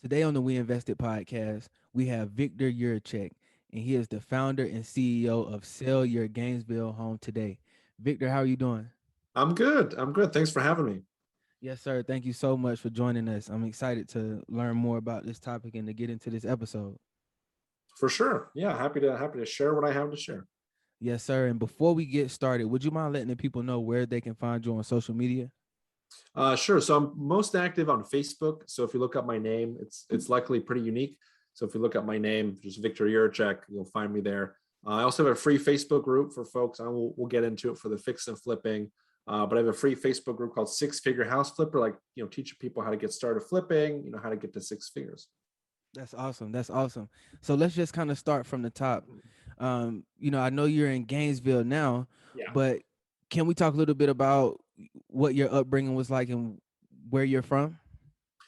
Today on the We Invested podcast, we have Viktor Jiracek, and he is the founder and CEO of Sell Your Gainesville Home Today. Victor, how are you doing? I'm good. I'm good. Thanks for having me. Yes, sir. Thank you so much for joining us. I'm excited to learn more about this topic and to get into this episode. For sure. Yeah, happy to share what I have to share. Yes, sir. And before we get started, would you mind letting the people know where they can find you on social media? Sure. So I'm most active on Facebook. So if you look up my name, it's likely pretty unique. So if you look up my name, just Viktor Jiracek, you'll find me there. I also have a free Facebook group for folks. We'll get into it for the fix and flipping. But I have a free Facebook group called Six Figure House Flipper, like teaching people how to get started flipping, how to get to six figures. That's awesome. That's awesome. So let's just kind of start from the top. I know you're in Gainesville now, Yeah. but can we talk a little bit about what your upbringing was like and where you're from?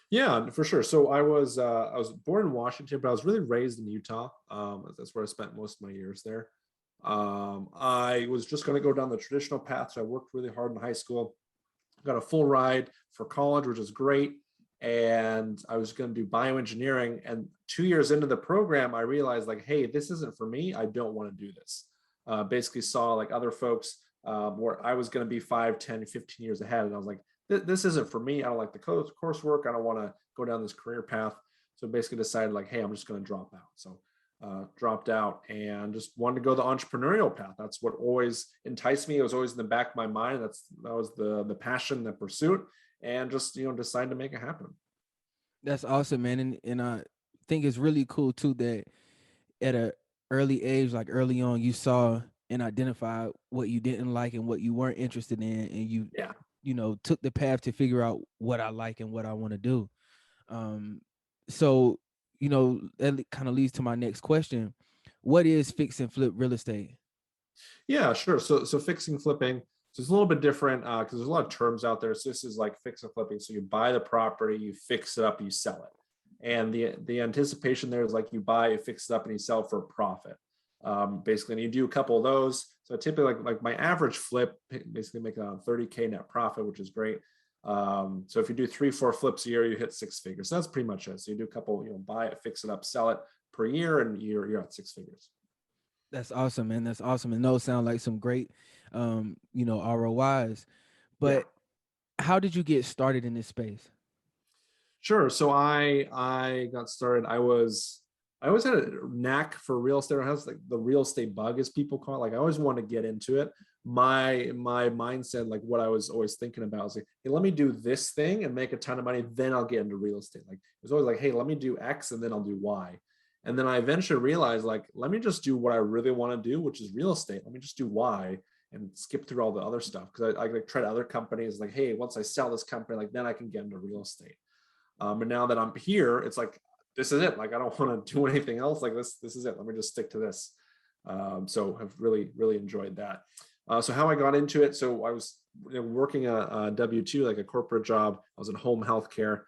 Yeah, for sure. So I was born in Washington, but I was really raised in Utah. That's where I spent most of my years there. I was just going to go down the traditional path, so I worked really hard in high school, got a full ride for college, which is great, and I was going to do bioengineering. And 2 years into the program, I realized like, hey, this isn't for me. I don't want to do this. Basically, saw like other folks where I was going to be 5, 10, 15 years ahead, and I was like this isn't for me. I don't like the coursework. I don't want to go down this career path. So basically decided like, hey, I'm just going to drop out. So dropped out and just wanted to go the entrepreneurial path. That's what always enticed me. It was always in the back of my mind. That was the passion, the pursuit, and just decided to make it happen. That's awesome, man. And I think it's really cool too that at a early age, like early on, you saw and identified what you didn't like and what you weren't interested in, and Yeah. took the path to figure out what I like and what I want to do. Um, so that kind of leads to my next question: what is fix and flip real estate? Yeah, sure. So fixing flipping. So it's a little bit different because there's a lot of terms out there. So this is like fix and flipping. So you buy the property, you fix it up, you sell it. And the anticipation there is like you buy, you fix it up, and you sell for a profit. Basically, and you do a couple of those. So typically, like my average flip, basically make a 30K net profit, which is great. So if you do 3, 4 flips a year, you hit six figures. So that's pretty much it. So you do a couple, buy it, fix it up, sell it per year, and you're at six figures. That's awesome, man. That's awesome, and those sound like some great, ROIs. Yeah. But how did you get started in this space? Sure. So I got started. I always had a knack for real estate. I was like the real estate bug, as people call it. Like I always wanted to get into it. My mindset, like what I was always thinking about, was like, hey, let me do this thing and make a ton of money, then I'll get into real estate. Like it was always like, hey, let me do X and then I'll do Y. And then I eventually realized, like, let me just do what I really want to do, which is real estate. Let me just do Y and skip through all the other stuff because I like tried other companies. Like, hey, once I sell this company, like then I can get into real estate. And now that I'm here, it's like, this is it. Like, I don't want to do anything else. Like this is it. Let me just stick to this. So I've really enjoyed that. So how I got into it. So I was working a W-2, like a corporate job. I was in home healthcare.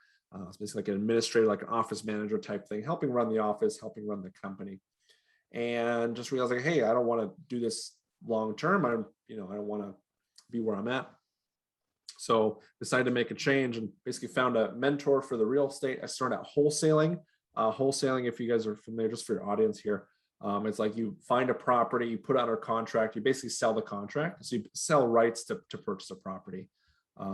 It's basically like an administrator, like an office manager type thing, helping run the office, helping run the company. And just realized like, hey, I don't want to do this long term. I don't want to be where I'm at. So decided to make a change and basically found a mentor for the real estate. I started out wholesaling. Wholesaling, if you guys are familiar, just for your audience here, it's like you find a property, you put it under contract, you basically sell the contract. So you sell rights to purchase a property.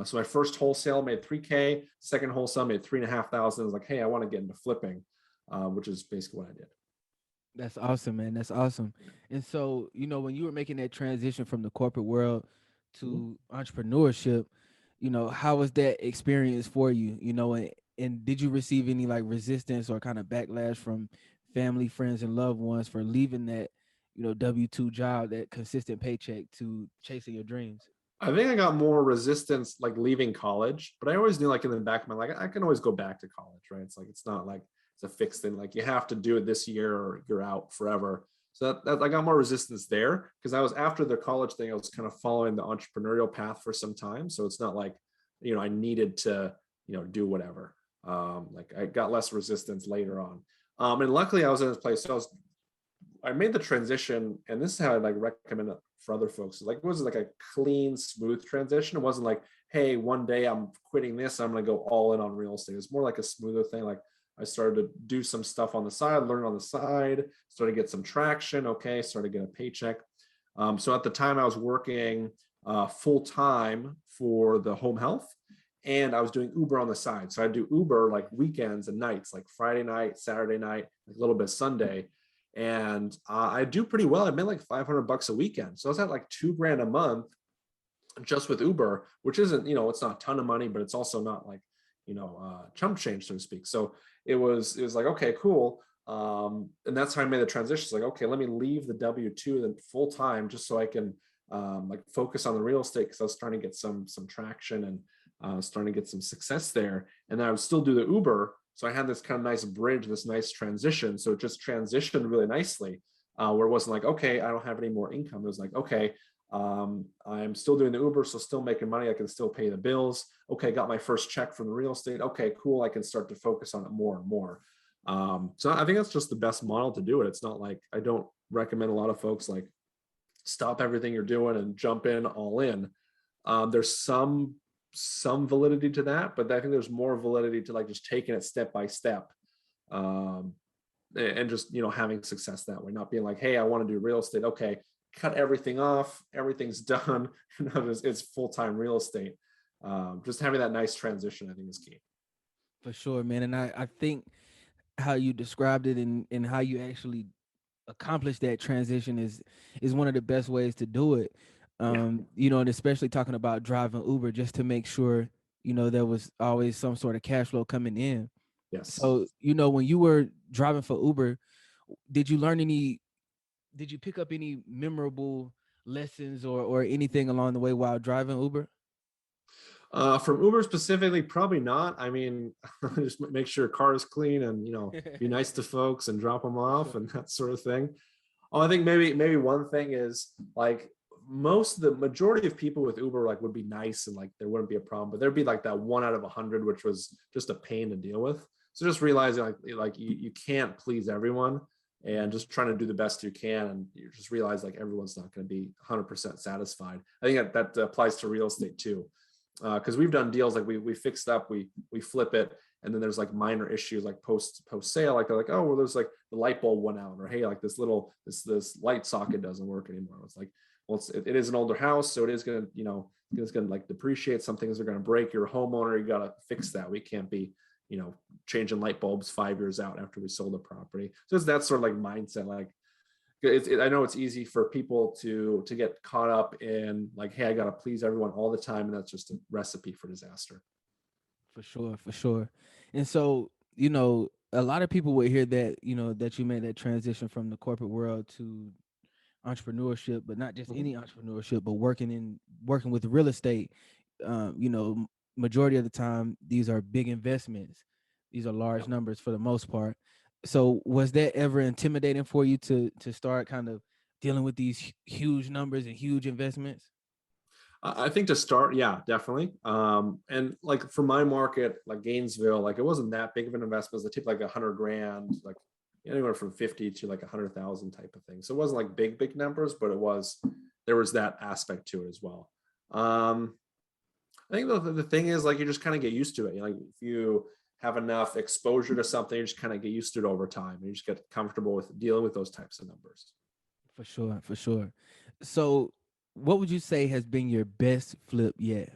So my first wholesale made 3K, second wholesale made 3,500. I was like, hey, I want to get into flipping, which is basically what I did. That's awesome, man. That's awesome. And so, when you were making that transition from the corporate world Mhm. to entrepreneurship, how was that experience for you? And did you receive any like resistance or kind of backlash from family, friends, and loved ones for leaving that, W-2 job, that consistent paycheck to chasing your dreams? I think I got more resistance like leaving college, but I always knew like in the back of my like I can always go back to college, right? It's like it's not like it's a fixed thing. Like you have to do it this year or you're out forever. So that I got more resistance there because I was after the college thing, I was kind of following the entrepreneurial path for some time. So it's not like, I needed to, do whatever. Like I got less resistance later on. And luckily I was in this place. So I made the transition, and this is how I like recommend it for other folks. Like it was like a clean, smooth transition. It wasn't like, hey, one day I'm quitting this, I'm gonna go all in on real estate. It's more like a smoother thing. Like I started to do some stuff on the side, learn on the side, started to get some traction. Okay, started to get a paycheck. So at the time I was working full time for the home health, and I was doing Uber on the side. So I do Uber like weekends and nights, like Friday night, Saturday night, a little bit Sunday. And I do pretty well. I made like $500 a weekend. So I was at like $2,000 a month just with Uber, which isn't, it's not a ton of money, but it's also not like, chump change, so to speak. So it was like, okay, cool. And that's how I made the transition. It's like, okay, let me leave the W-2 then full time just so I can like focus on the real estate, because I was trying to get some traction and starting to get some success there. And then I would still do the Uber. So I had this kind of nice bridge, this nice transition. So it just transitioned really nicely, where it wasn't like, okay, I don't have any more income. It was like, okay, I'm still doing the Uber, so still making money. I can still pay the bills. Okay, got my first check from the real estate. Okay, cool. I can start to focus on it more and more. So I think that's just the best model to do it. It's not like, I don't recommend a lot of folks like stop everything you're doing and jump in all in. There's some validity to that, but I think there's more validity to like just taking it step by step, and just having success that way. Not being like, hey, I want to do real estate. Okay, cut everything off. Everything's done. It's full-time real estate. Just having that nice transition, I think, is key. For sure, man. And I think how you described it and how you actually accomplish that transition is one of the best ways to do it. Yeah. And especially talking about driving Uber, just to make sure there was always some sort of cash flow coming in. Yes. So when you were driving for Uber, did you learn did you pick up any memorable lessons or anything along the way while driving Uber? From Uber specifically, probably not. I mean, just make sure your car is clean and be nice to folks and drop them off and that sort of thing. Oh, I think maybe one thing is like the majority of people with Uber like would be nice and like there wouldn't be a problem, but there'd be like that 1 out of 100, which was just a pain to deal with. So just realizing like you can't please everyone, and just trying to do the best you can, and you just realize like everyone's not going to be 100% satisfied. I think that applies to real estate too, because we've done deals like we fixed up, we flip it, and then there's like minor issues like post sale, like they're like, oh well, there's like the light bulb went out, or hey, like this light socket doesn't work anymore. It's like, well, it is an older house, so it is gonna it's gonna like depreciate. Some things are gonna break. You're a homeowner, you gotta fix that. We can't be changing light bulbs 5 years out after we sold the property. So it's that sort of like mindset. Like I know it's easy for people to get caught up in like, hey, I gotta please everyone all the time, and that's just a recipe for disaster. For sure, for sure. And so, a lot of people would hear that, that you made that transition from the corporate world to entrepreneurship, but not just Mhm. any entrepreneurship, but working with real estate. Majority of the time, these are big investments. These are large Yeah. numbers for the most part. So, was that ever intimidating for you to start kind of dealing with these huge numbers and huge investments? I think to start, yeah, definitely. And like for my market, like Gainesville, like it wasn't that big of an investment. It was like 100,000, like anywhere from 50 to like 100,000 type of thing. So it wasn't like big numbers, but there was that aspect to it as well. I think the thing is like you just kind of get used to it. Like if you have enough exposure to something, you just kind of get used to it over time, and you just get comfortable with dealing with those types of numbers. For sure, for sure. So, what would you say has been your best flip yet?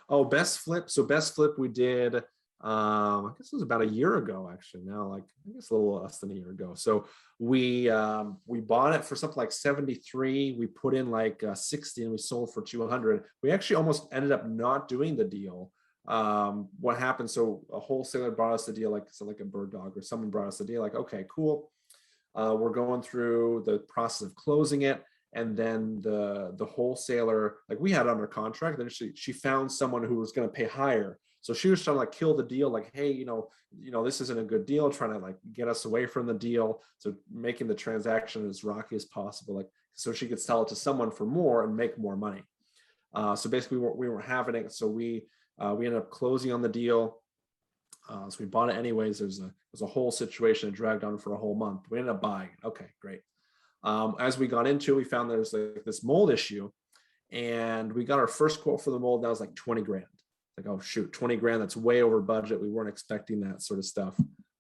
Oh, best flip. So best flip we did, I guess it was about a year ago, actually. Now, like I guess a little less than a year ago. So we bought it for something like 73. We put in like 60 and we sold for 200. We actually almost ended up not doing the deal. What happened? So a wholesaler brought us the deal, like a bird dog or someone brought us the deal, like, okay, cool. We're going through the process of closing it, and then the wholesaler, like we had under contract, then she found someone who was going to pay higher. So she was trying to like kill the deal, like, hey, this isn't a good deal, trying to like get us away from the deal. So making the transaction as rocky as possible, like so she could sell it to someone for more and make more money. So basically we weren't having it. So we ended up closing on the deal. So we bought it anyways. There's a whole situation that dragged on for a whole month. We ended up buying it. Okay, great. As we got into it, we found there's like this mold issue, and we got our first quote for the mold. That was like 20 grand. like, oh shoot, 20 grand, that's way over budget. We weren't expecting that sort of stuff.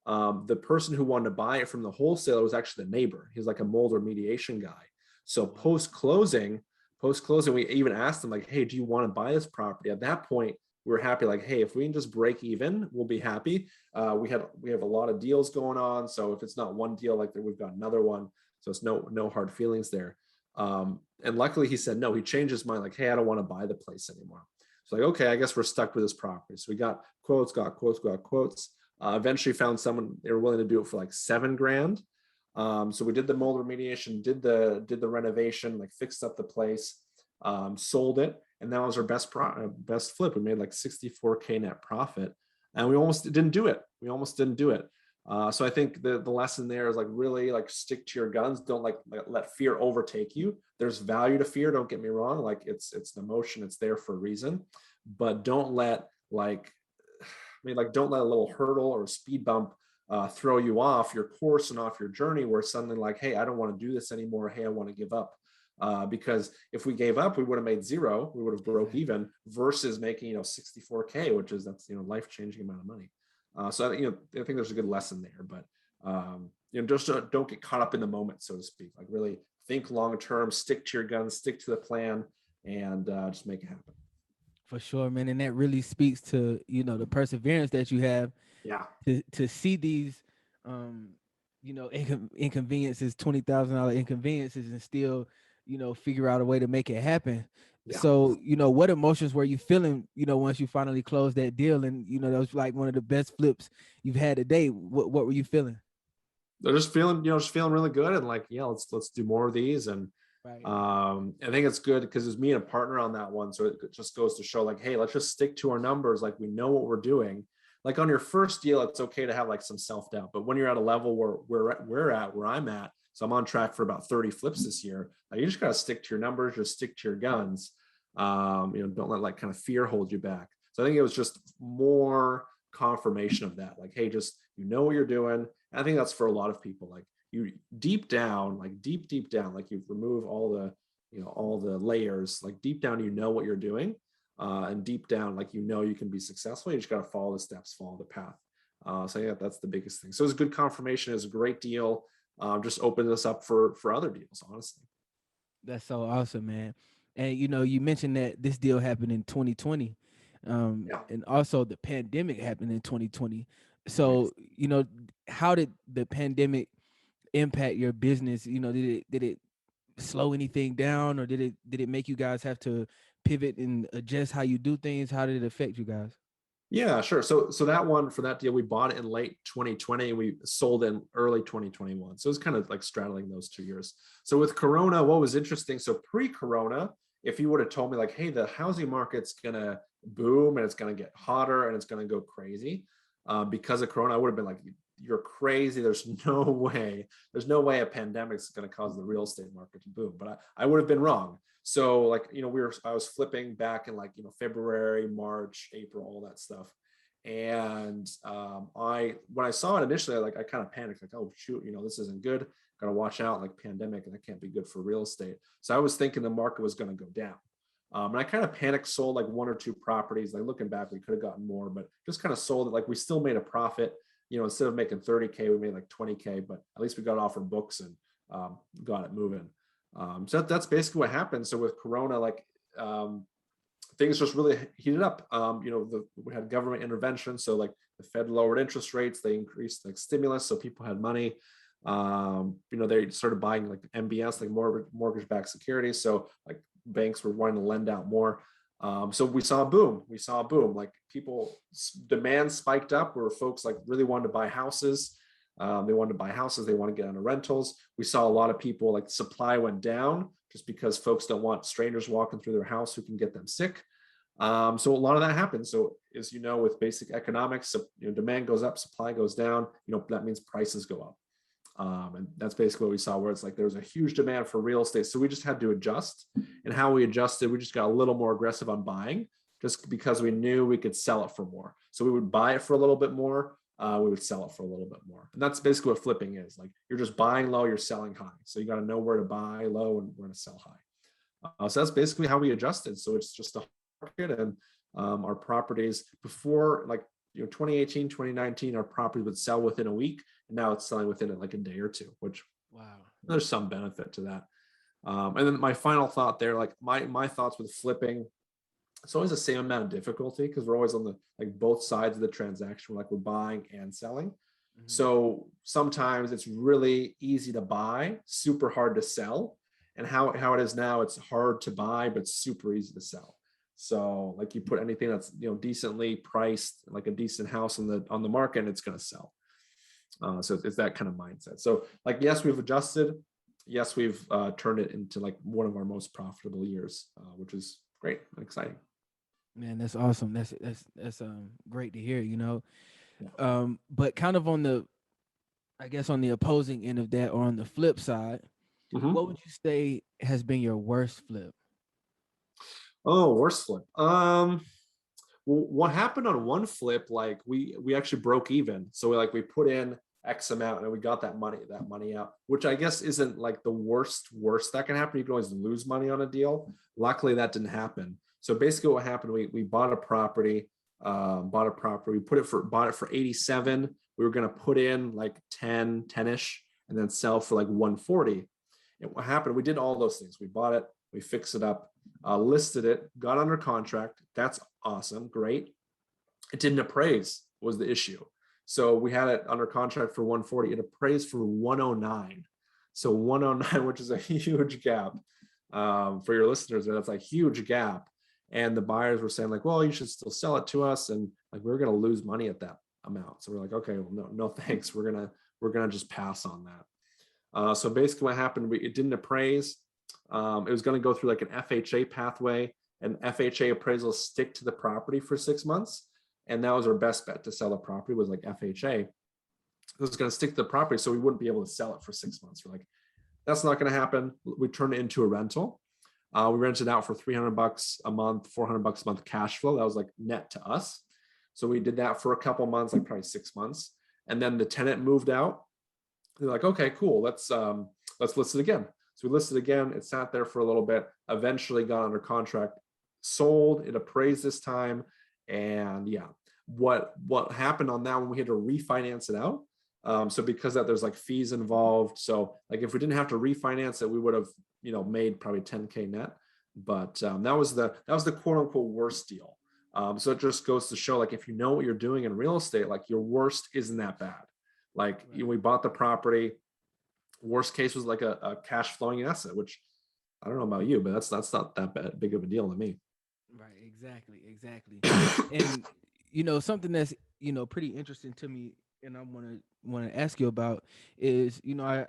The person who wanted to buy it from the wholesaler was actually the neighbor. He's like a Mulder mediation guy. So post-closing, we even asked them like, hey, do you want to buy this property? At that point, we were happy, like, hey, if we can just break even, we'll be happy. We have a lot of deals going on. So if it's not one deal, like we've got another one. So it's no hard feelings there. And luckily he said no, he changed his mind, like, hey, I don't want to buy the place anymore. So like, okay, I guess we're stuck with this property. So we got quotes. Eventually found someone, they were willing to do it for like 7 grand. So we did the mold remediation, did the renovation, like fixed up the place, sold it, and that was our best flip. We made like 64K net profit, and we almost didn't do it. So I think the lesson there is like really like stick to your guns. Don't like let fear overtake you. There's value to fear. Don't get me wrong. Like it's an emotion. It's there for a reason, but don't let don't let a little hurdle or a speed bump throw you off your course and off your journey, where suddenly like, hey, I don't want to do this anymore. Hey, I want to give up. Because if we gave up, we would have made zero. We would have broke even versus making 64K, which is life-changing amount of money. So I think there's a good lesson there, but just don't get caught up in the moment, so to speak. Like really think long term, stick to your guns, stick to the plan, and just make it happen. For sure, man. And that really speaks to, the perseverance that you have Yeah. to see these, inconveniences, $20,000 inconveniences, and still, figure out a way to make it happen. Yeah. So, what emotions were you feeling, once you finally closed that deal, and, that was like one of the best flips you've had today. What were you feeling? They're just feeling really good, and like, yeah, let's do more of these. And Right. I think it's good because it's me and a partner on that one. So it just goes to show like, hey, let's just stick to our numbers. Like we know what we're doing. Like on your first deal, it's okay to have like some self-doubt, but when you're at a level where I'm at, so I'm on track for about 30 flips this year. You just got to stick to your numbers, just stick to your guns. Don't let like kind of fear hold you back. So I think it was just more confirmation of that. Like, hey, just, what you're doing. And I think that's for a lot of people. Like you deep down, like deep down, like you remove all the layers, like deep down, what you're doing. And deep down, like, you can be successful. You just got to follow the steps, follow the path. So yeah, that's the biggest thing. So it's good confirmation. It's a great deal. Just open this up for other deals, honestly. That's so awesome, man. And you mentioned that this deal happened in 2020, Yeah. and also the pandemic happened in 2020. Right. So how did the pandemic impact your business? Did it slow anything down, or did it make you guys have to pivot and adjust how you do things? How did it affect you guys? Yeah, sure. So that one, for that deal, we bought it in late 2020. We sold in early 2021. So it's kind of like straddling those 2 years. So with Corona, what was interesting, so pre-Corona, if you would have told me like, hey, the housing market's gonna boom and it's gonna get hotter and it's gonna go crazy because of Corona, I would have been like, you're crazy. There's no way a pandemic is going to cause the real estate market to boom. But I would have been wrong. So like, I was flipping back in like, February, March, April, all that stuff. And when I saw it initially, like I kind of panicked, like, oh shoot, this isn't good. Got to watch out, like pandemic, and that can't be good for real estate. So I was thinking the market was going to go down. And I kind of panicked, sold like 1 or 2 properties. Like looking back, we could have gotten more, but just kind of sold it. Like we still made a profit. Instead of making 30K, we made like 20K, but at least we got off our books and got it moving. So that's basically what happened. So with Corona, like things just really heated up. We had government intervention. So like the Fed lowered interest rates, they increased like stimulus. So people had money. They started buying like MBS, like mortgage-backed securities. So like banks were wanting to lend out more. So we saw a boom. Like demand spiked up where folks like really wanted to buy houses. They wanted to buy houses. They want to get into rentals. We saw a lot of people, like supply went down just because folks don't want strangers walking through their house who can get them sick. So a lot of that happens. So as with basic economics, demand goes up, supply goes down, that means prices go up. And that's basically what we saw, where it's like there was a huge demand for real estate. So we just had to adjust. And how we adjusted, we just got a little more aggressive on buying just because we knew we could sell it for more. So we would buy it for a little bit more. We would sell it for a little bit more. And that's basically what flipping is. Like you're just buying low, you're selling high. So you got to know where to buy low and where to sell high. So that's basically how we adjusted. So it's just a market, and Our properties before, like, 2018, 2019, our property would sell within a week, and now it's selling within like a day or two, which Wow. there's some benefit to that. And then my final thought there, like my thoughts with flipping, it's always the same amount of difficulty because we're always on the like both sides of the transaction. We're buying and selling. Mm-hmm. So sometimes it's really easy to buy, super hard to sell. And how it is now, it's hard to buy, but super easy to sell. So like you put anything that's decently priced, like a decent house on the market, and it's going to sell. So it's that kind of mindset. So like, yes, we've adjusted. Yes, we've turned it into like one of our most profitable years, which is great and exciting. Man, that's awesome. That's great to hear. Yeah. But kind of on the, I guess, on the opposing end of that, or on the flip side, Mm-hmm. what would you say has been your worst flip? Oh, worst flip. What happened on one flip? Like we actually broke even. So we put in X amount and we got that money out, which I guess isn't like the worst that can happen. You can always lose money on a deal. Luckily, that didn't happen. So basically, what happened? We bought a property. We bought it for 87. We were gonna put in like 10-ish, and then sell for like 140. And what happened? We did all those things. We bought it. We fixed it up. Listed it, got under contract. That's awesome, great. It didn't appraise was the issue. So we had it under contract for 140. It appraised for 109. So 109, which is a huge gap. For your listeners, that's a huge gap. And the buyers were saying like, well, you should still sell it to us. And like, we're going to lose money at that amount. So we're like, okay, well, no, thanks. We're going to just pass on that. So basically what happened, it didn't appraise. It was going to go through like an FHA pathway, and FHA appraisals stick to the property for 6 months. And that was our best bet to sell the property, was like FHA. It was going to stick to the property, so we wouldn't be able to sell it for 6 months. We're like, that's not going to happen. We turned it into a rental. We rented out for $300 a month, $400 a month cash flow. That was like net to us. So we did that for a couple months, like probably 6 months. And then the tenant moved out. They're like, okay, cool. Let's list it again. So we listed again. It sat there for a little bit. Eventually got under contract, sold. It appraised this time, and yeah, what happened on that one? We had to refinance it out. So because that there's like fees involved. So like if we didn't have to refinance it, we would have made probably 10K net. But that was the quote unquote worst deal. So it just goes to show, like, if you know what you're doing in real estate, like your worst isn't that bad. Like Right. we bought the property. Worst case was like a cash flowing asset, which I don't know about you, but that's not that big of a deal to me. Right, exactly. And something that's pretty interesting to me, and I want to ask you about is, I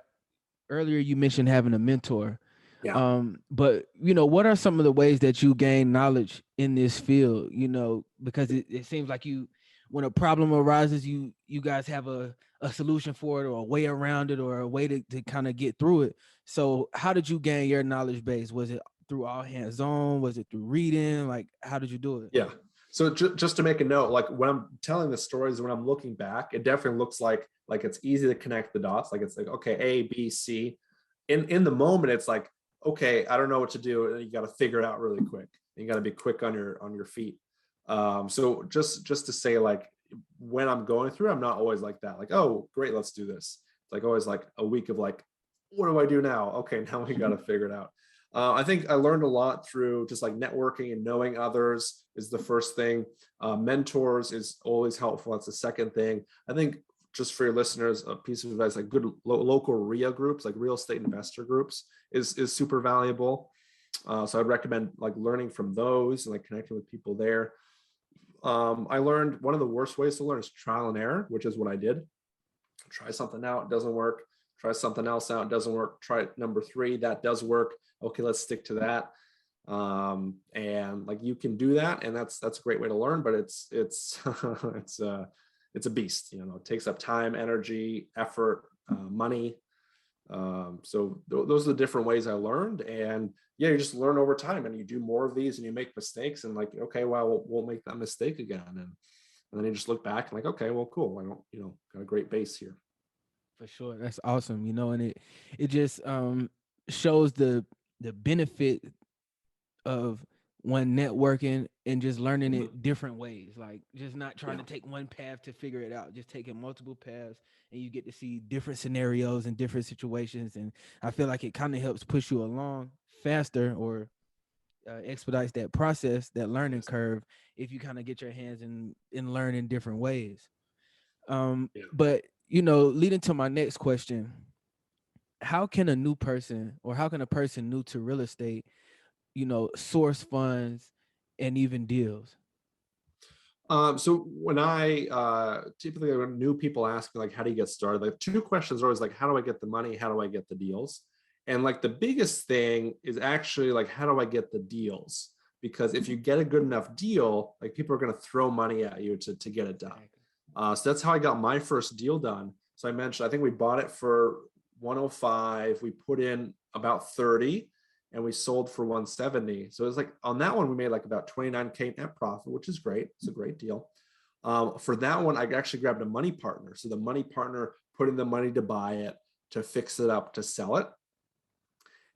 earlier you mentioned having a mentor. Yeah. But what are some of the ways that you gain knowledge in this field? Because it seems like when a problem arises, you guys have a solution for it, or a way around it, or a way to kind of get through it. So how did you gain your knowledge base? Was it through all hands on? Was it through reading? Like, how did you do it? Yeah. So just to make a note, like when I'm telling the stories, when I'm looking back, it definitely looks like it's easy to connect the dots. Like it's like, okay, A, B, C. In the moment, it's like, okay, I don't know what to do. And you got to figure it out really quick. You got to be quick on your feet. So just to say, like, when I'm going through, I'm not always like that. Like, oh, great, let's do this. It's like always like a week of like, what do I do now? Okay, now we got to figure it out. I think I learned a lot through just like networking and knowing others is the first thing. Mentors is always helpful. That's the second thing. I think, just for your listeners, a piece of advice, like good local RIA groups, like real estate investor groups, is super valuable. So I'd recommend like learning from those and like connecting with people there. I learned one of the worst ways to learn is trial and error, which is what I did. Try something out, it doesn't work. Try something else out, it doesn't work. Try number 3, that does work. Okay, let's stick to that. And like you can do that, and that's a great way to learn. But it's it's a beast. It takes up time, energy, effort, money. So those are the different ways I learned. And yeah, you just learn over time, and you do more of these, and you make mistakes, and like, okay, well, we'll make that mistake again, and then you just look back and like, okay, well, cool. I don't, got a great base here. For sure, that's awesome. And it just shows the benefit of one networking and just learning it different ways, like just not trying Yeah. to take one path to figure it out, just taking multiple paths, and you get to see different scenarios and different situations. And I feel like it kind of helps push you along faster, or expedites that process, that learning Yes. curve, if you kind of get your hands in learn in different ways. Yeah. But leading to my next question, how can a new person, or how can a person new to real estate, source funds and even deals? So when I typically when new people ask me like, how do you get started? Like two questions are always like, how do I get the money? How do I get the deals? And like the biggest thing is actually like, how do I get the deals? Because if you get a good enough deal, like people are going to throw money at you to get it done. So that's how I got my first deal done. So I mentioned, I think we bought it for 105. We put in about 30 and we sold for 170. So it was like on that one, we made like about 29K net profit, which is great. It's a great deal. For that one, I actually grabbed a money partner. So the money partner put in the money to buy it, to fix it up, to sell it.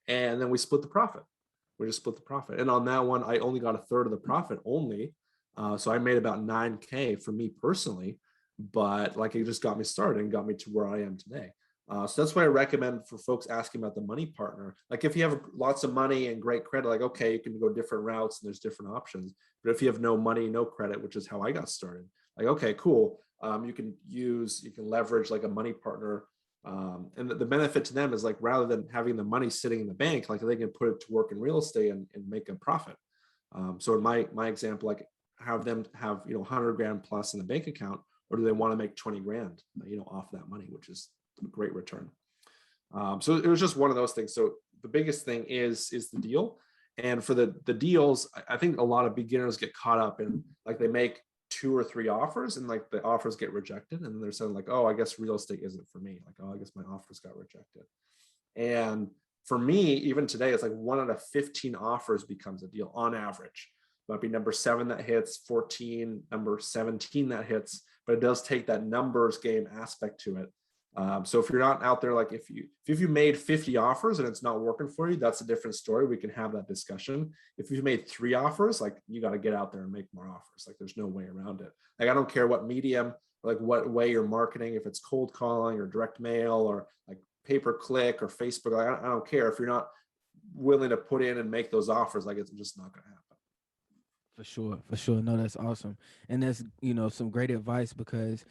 And then we split the profit. We just split the profit. And on that one, I only got a third of the profit only. So I made about 9K for me personally, but like it just got me started and got me to where I am today. So that's what I recommend for folks asking about the money partner. Like if you have lots of money and great credit, like, okay, you can go different routes and there's different options. But if you have no money, no credit, which is how I got started, like, okay, cool. You can leverage like a money partner. And the benefit to them is like, rather than having the money sitting in the bank, like they can put it to work in real estate and make a profit. So in my example, like have them have, 100 grand plus in the bank account, or do they want to make 20 grand, off that money, which is a great return. So it was just one of those things. So the biggest thing is the deal. And for the deals, I think a lot of beginners get caught up in like they make 2 or 3 offers and like the offers get rejected. And then they're saying like, oh, I guess real estate isn't for me. Like, oh, I guess my offers got rejected. And for me, even today, it's like 1 out of 15 offers becomes a deal on average. It might be number 7 that hits, 14, number 17 that hits, but it does take that numbers game aspect to it. So if you're not out there, like if you made 50 offers and it's not working for you, that's a different story. We can have that discussion. If you've made 3 offers, like you got to get out there and make more offers. Like there's no way around it. Like I don't care what medium, like what way you're marketing, if it's cold calling or direct mail or like pay-per-click or Facebook. Like I don't care if you're not willing to put in and make those offers. Like it's just not going to happen. For sure, for sure. No, that's awesome. And that's, some great advice, because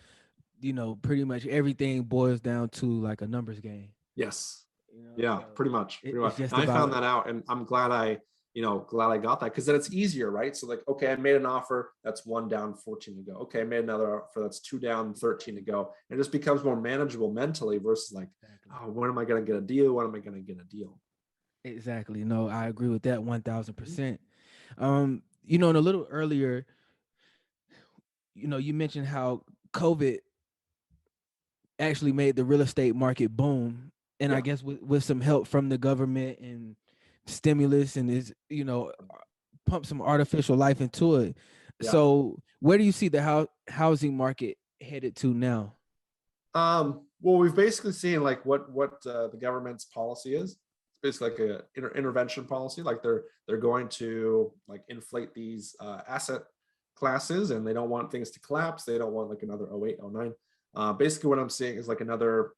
pretty much everything boils down to like a numbers game. Yes. You know, Yeah, so pretty much. it's just And I found about. that out and I'm glad I got that, because then it's easier, right? So like, okay, I made an offer, that's 1 down, 14 to go. Okay, I made another offer, that's 2 down, 13 to go. And it just becomes more manageable mentally versus like, Exactly. oh, when am I going to get a deal? When am I going to get a deal? Exactly. No, I agree with that 1000%. And a little earlier, you mentioned how COVID actually made the real estate market boom. And I Yeah. guess with some help from the government and stimulus, and is, pump some artificial life into it. Yeah. So where do you see the housing market headed to now? Well, we've basically seen like what the government's policy is. It's basically like a intervention policy. Like they're going to like inflate these asset classes, and they don't want things to collapse. They don't want like another 08, 09. Basically, what I'm seeing is like another,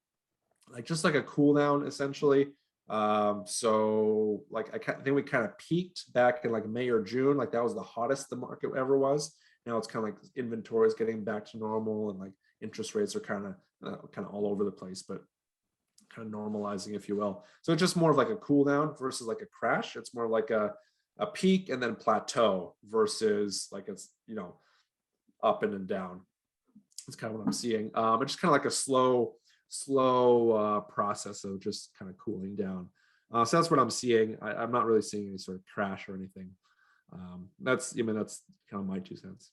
like just like a cool down essentially. So like I think we kind of peaked back in like May or June. Like that was the hottest the market ever was. Now it's kind of like inventory is getting back to normal, and like interest rates are kind of all over the place, but kind of normalizing, if you will. So it's just more of like a cool down versus like a crash. It's more like a peak and then plateau versus like it's up and down. It's kind of what I'm seeing. It's just kind of like a slow process of just kind of cooling down. So that's what I'm seeing. I'm not really seeing any sort of crash or anything. That's kind of my 2 cents.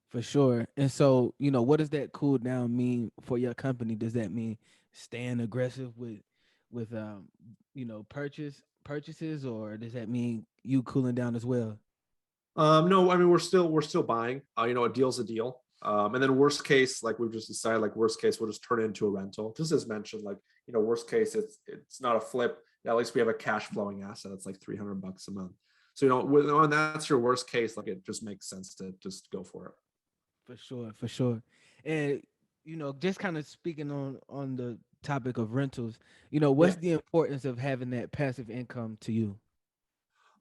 For sure. And so, what does that cool down mean for your company? Does that mean staying aggressive with purchases, or does that mean you cooling down as well? No, I mean we're still buying. A deal's a deal. And then worst case, like we've just decided, like worst case, we'll just turn it into a rental. Just as mentioned, like worst case, it's not a flip. At least we have a cash flowing asset. It's like $300 a month. So, when that's your worst case, like it just makes sense to just go for it. For sure, for sure. And just kind of speaking on the topic of rentals, Yeah. what's the importance of having that passive income to you?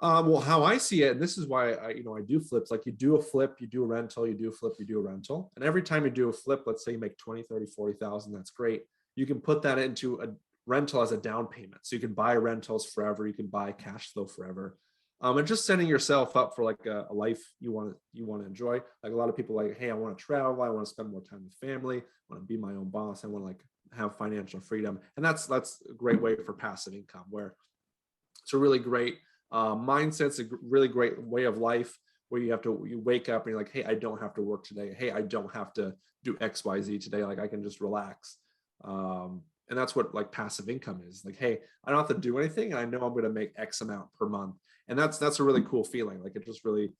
Well, how I see it, and this is why I do flips. Like you do a flip, you do a rental, you do a flip, you do a rental. And every time you do a flip, let's say you make 20, 30, 40,000, that's great. You can put that into a rental as a down payment. So you can buy rentals forever. You can buy cash flow forever. And just setting yourself up for like a life you want to enjoy. Like a lot of people like, hey, I want to travel. I want to spend more time with family. I want to be my own boss. I want to like have financial freedom. And that's a great way for passive income where it's a really great mindset's a really great way of life where you wake up and you're like, hey, I don't have to work today. Hey, I don't have to do XYZ today. Like I can just relax. And that's what like passive income is. Like, hey, I don't have to do anything, and I know I'm going to make X amount per month. And that's a really cool feeling. Like it just really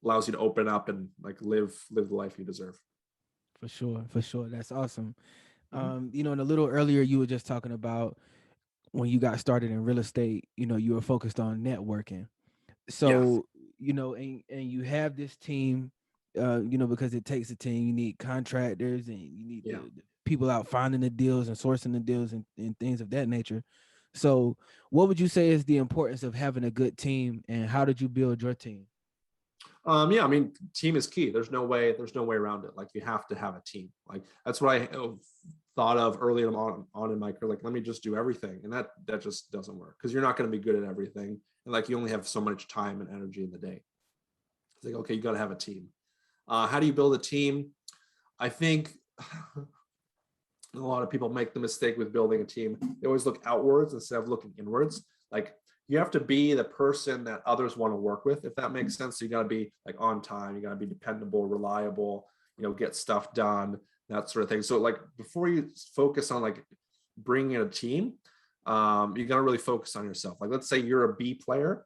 allows you to open up and like live the life you deserve. For sure, for sure. That's awesome. Mhm. And a little earlier you were just talking about when you got started in real estate, you were focused on networking. Yeah, So, and you have this team, because it takes a team. You need contractors and you need yeah. the people out finding the deals and sourcing the deals and things of that nature. So, what would you say is the importance of having a good team, and how did you build your team? Yeah, I mean, team is key. There's no way around it. Like you have to have a team. Like that's what I thought of early on in my career. Like, let me just do everything. And that just doesn't work because you're not going to be good at everything. And like you only have so much time and energy in the day. It's like, okay, you got to have a team. How do you build a team? I think a lot of people make the mistake with building a team. They always look outwards instead of looking inwards. Like you have to be the person that others want to work with, if that makes sense. So you got to be like on time, you got to be dependable, reliable, get stuff done, that sort of thing. So like before you focus on like bringing in a team, you got to really focus on yourself. Like let's say you're a B player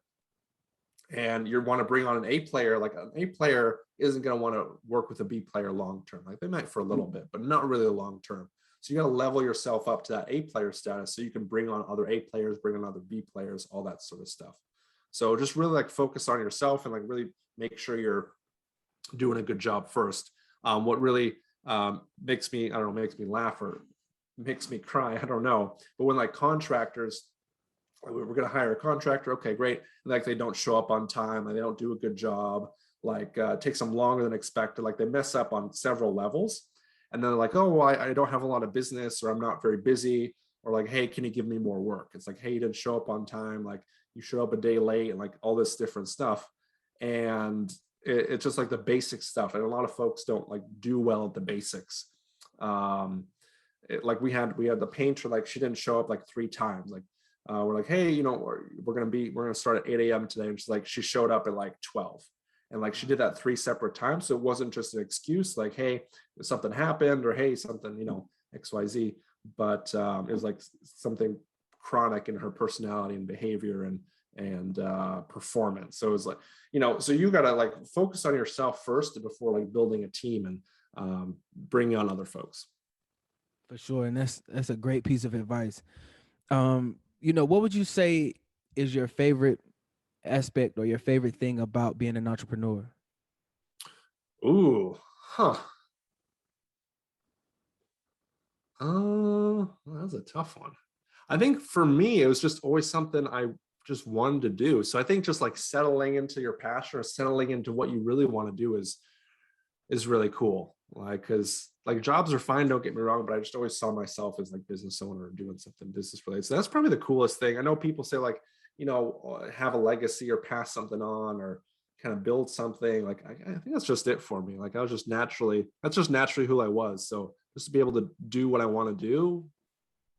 and you want to bring on an A player. Like an A player isn't going to want to work with a B player long term. Like they might for a little bit, but not really long term. So you got to level yourself up to that A player status so you can bring on other A players, bring on other B players, all that sort of stuff. So just really like focus on yourself and like really make sure you're doing a good job first. What really makes me, I don't know, makes me laugh or makes me cry, I don't know. But when like contractors, we're going to hire a contractor, okay, great. And like they don't show up on time and they don't do a good job, like it takes them longer than expected, like they mess up on several levels. And then they're like, oh, well, I don't have a lot of business or I'm not very busy, or like, hey, can you give me more work? It's like, hey, you didn't show up on time, like you show up a day late and like all this different stuff. And it's just like the basic stuff. And a lot of folks don't like do well at the basics. um like we had the painter, like she didn't show up like 3 times. Like we're like, hey, we're gonna start at 8 a.m. today, and she's like, she showed up at like 12, and like she did that 3 separate times. So it wasn't just an excuse like, hey, something happened, or hey, something, XYZ, but it was like something chronic in her personality and behavior and performance. So it was like, so you gotta like focus on yourself first before like building a team and bringing on other folks. For sure, and that's a great piece of advice. What would you say is your favorite aspect or your favorite thing about being an entrepreneur? Ooh, huh. That's a tough one. I think for me, it was just always something I just wanted to do. So I think just like settling into your passion or settling into what you really want to do is really cool. Like, because like jobs are fine, don't get me wrong, but I just always saw myself as like business owner doing something business related. So that's probably the coolest thing. I know people say like, have a legacy or pass something on or kind of build something. Like I think that's just it for me. Like that's just naturally who I was. So just to be able to do what I want to do,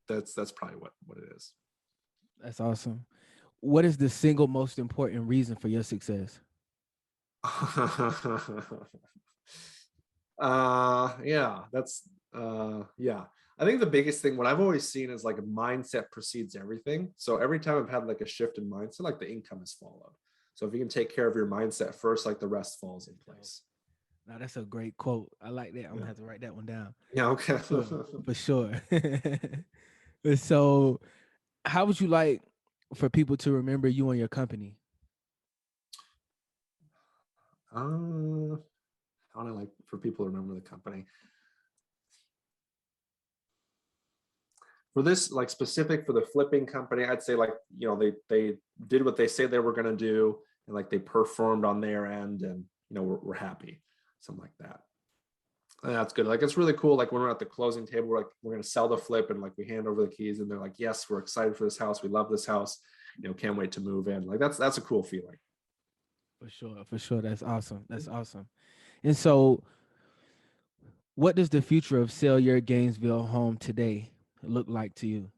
that's probably what it is. That's awesome. What is the single most important reason for your success? Yeah, yeah. I think the biggest thing, what I've always seen is like a mindset precedes everything. So every time I've had like a shift in mindset, like the income is followed. So if you can take care of your mindset first, like the rest falls in place. Now that's a great quote. I like that. I'm gonna Yeah. have to write that one down. Yeah. Okay. For sure. For sure. So how would you like for people to remember you and your company? I want to like for people to remember the company. For this like specific for the flipping company, I'd say like, you know, they did what they say they were going to do, and like they performed on their end, and you know, we're happy, something like that. And that's good. Like it's really cool. Like when we're at the closing table, we're like, we're going to sell the flip, and like we hand over the keys, and they're like, yes, we're excited for this house. We love this house. You know, can't wait to move in. Like that's a cool feeling. For sure, for sure. That's awesome. That's awesome. And so, what does the future of Sell Your Gainesville Home today look like to you?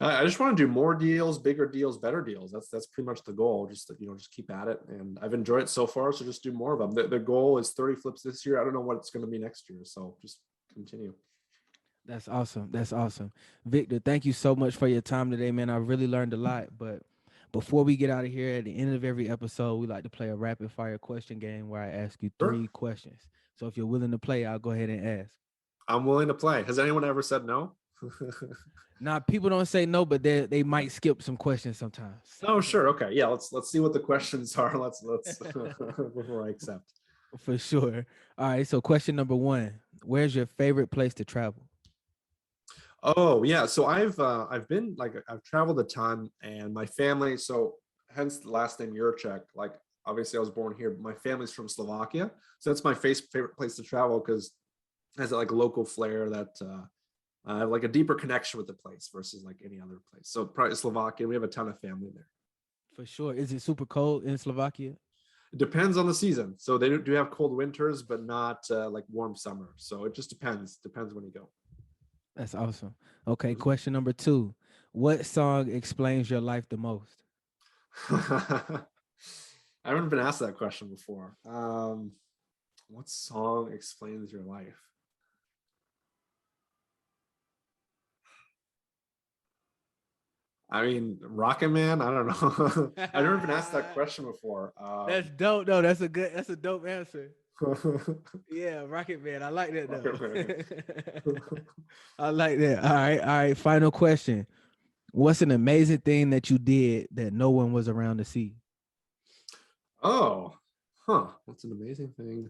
I just want to do more deals, bigger deals, better deals. That's pretty much the goal. Just to, you know, just keep at it, and I've enjoyed it so far. So just do more of them. The goal is 30 flips this year. I don't know what it's going to be next year, so just continue. That's awesome. That's awesome. Victor, thank you so much for your time today, man. I really learned a lot. But before we get out of here, at the end of every episode, we like to play a rapid fire question game where I ask you Sure, 3 questions. So if you're willing to play, I'll go ahead and ask. I'm willing to play. Has anyone ever said no? Now, people don't say no, but they might skip some questions sometimes. Oh, sure. Okay. Yeah. Let's see what the questions are. Let's before I accept. For sure. All right. So question number 1, where's your favorite place to travel? Oh yeah. So I've been like I've traveled a ton, and my family. So hence the last name Jiracek. Like obviously I was born here, but my family's from Slovakia, so that's my favorite place to travel because it has like a local flair that I have like a deeper connection with the place versus like any other place. So probably Slovakia. We have a ton of family there. For sure. Is it super cold in Slovakia? It depends on the season. So they do have cold winters, but not like warm summer. So it just depends. Depends when you go. That's awesome. Okay, Mhm. question number 2. What song explains your life the most? I haven't been asked that question before. What song explains your life? I mean, Rocket Man. I don't know. I've never been asked that question before. That's dope. No, that's a dope answer. Yeah, Rocket Man. I like that Rocket Man. though. I like that. All right, all right. Final question. What's an amazing thing that you did that no one was around to see? Oh, huh. That's an amazing thing.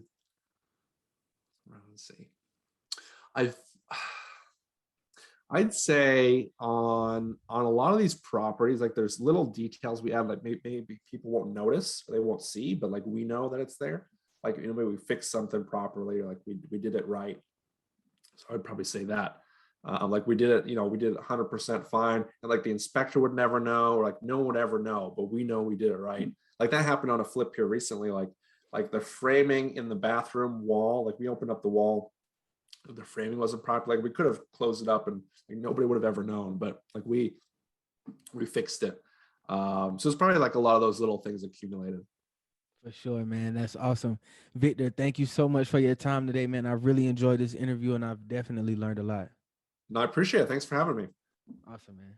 Let's see. I've I'd say on a lot of these properties, like there's little details we add, like maybe people won't notice, or they won't see, but like we know that it's there. Like you know, maybe we fixed something properly, or like we did it right. So I'd probably say that. Like we did it, you know, we did it 100% fine, and like the inspector would never know, or like no one would ever know, but we know we did it right. Like that happened on a flip here recently. Like the framing in the bathroom wall, like we opened up the wall, the framing wasn't proper. Like we could have closed it up, and like nobody would have ever known, but like we fixed it. So it's probably like a lot of those little things accumulated. For sure, man. That's awesome. Victor, thank you so much for your time today, man. I really enjoyed this interview and I've definitely learned a lot. No, I appreciate it. Thanks for having me. Awesome, man.